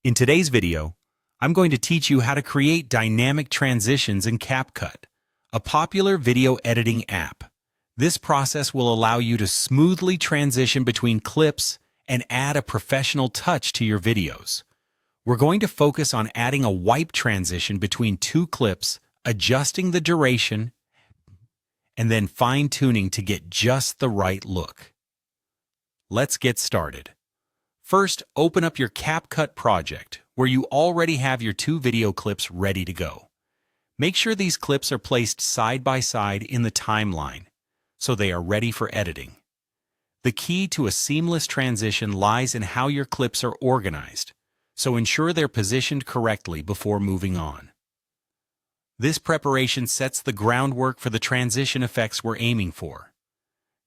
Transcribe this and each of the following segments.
In today's video, I'm going to teach you how to create dynamic transitions in CapCut, a popular video editing app. This process will allow you to smoothly transition between clips and add a professional touch to your videos. We're going to focus on adding a wipe transition between two clips, adjusting the duration, and then fine-tuning to get just the right look. Let's get started. First, open up your CapCut project, where you already have your two video clips ready to go. Make sure these clips are placed side by side in the timeline, so they are ready for editing. The key to a seamless transition lies in how your clips are organized, so ensure they're positioned correctly before moving on. This preparation sets the groundwork for the transition effects we're aiming for.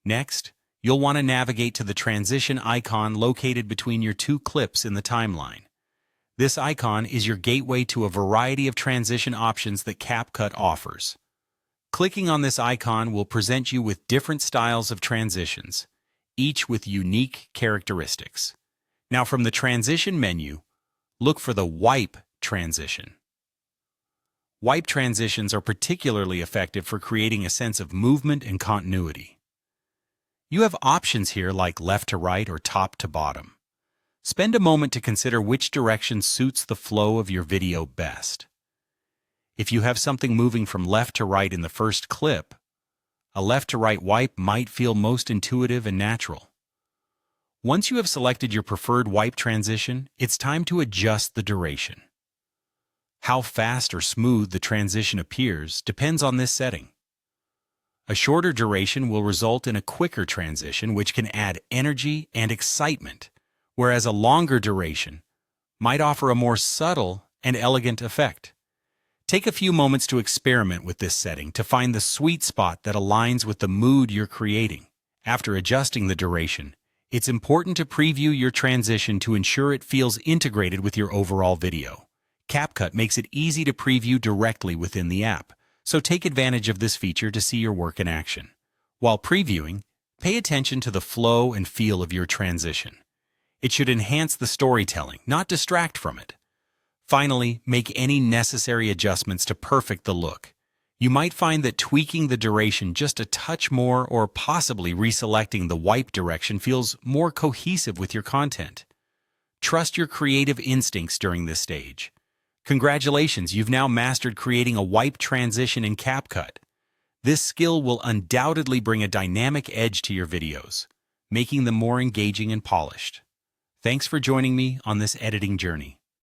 Next, you'll want to navigate to the transition icon located between your two clips in the timeline. This icon is your gateway to a variety of transition options that CapCut offers. Clicking on this icon will present you with different styles of transitions, each with unique characteristics. Now, from the transition menu, look for the Wipe transition. Wipe transitions are particularly effective for creating a sense of movement and continuity. You have options here like left to right or top to bottom. Spend a moment to consider which direction suits the flow of your video best. If you have something moving from left to right in the first clip, a left to right wipe might feel most intuitive and natural. Once you have selected your preferred wipe transition, it's time to adjust the duration. How fast or smooth the transition appears depends on this setting. A shorter duration will result in a quicker transition, which can add energy and excitement, whereas a longer duration might offer a more subtle and elegant effect. Take a few moments to experiment with this setting to find the sweet spot that aligns with the mood you're creating. After adjusting the duration, it's important to preview your transition to ensure it feels integrated with your overall video. CapCut makes it easy to preview directly within the app, so take advantage of this feature to see your work in action. While previewing, pay attention to the flow and feel of your transition. It should enhance the storytelling, not distract from it. Finally, make any necessary adjustments to perfect the look. You might find that tweaking the duration just a touch more or possibly reselecting the wipe direction feels more cohesive with your content. Trust your creative instincts during this stage. Congratulations, you've now mastered creating a wipe transition in CapCut. This skill will undoubtedly bring a dynamic edge to your videos, making them more engaging and polished. Thanks for joining me on this editing journey.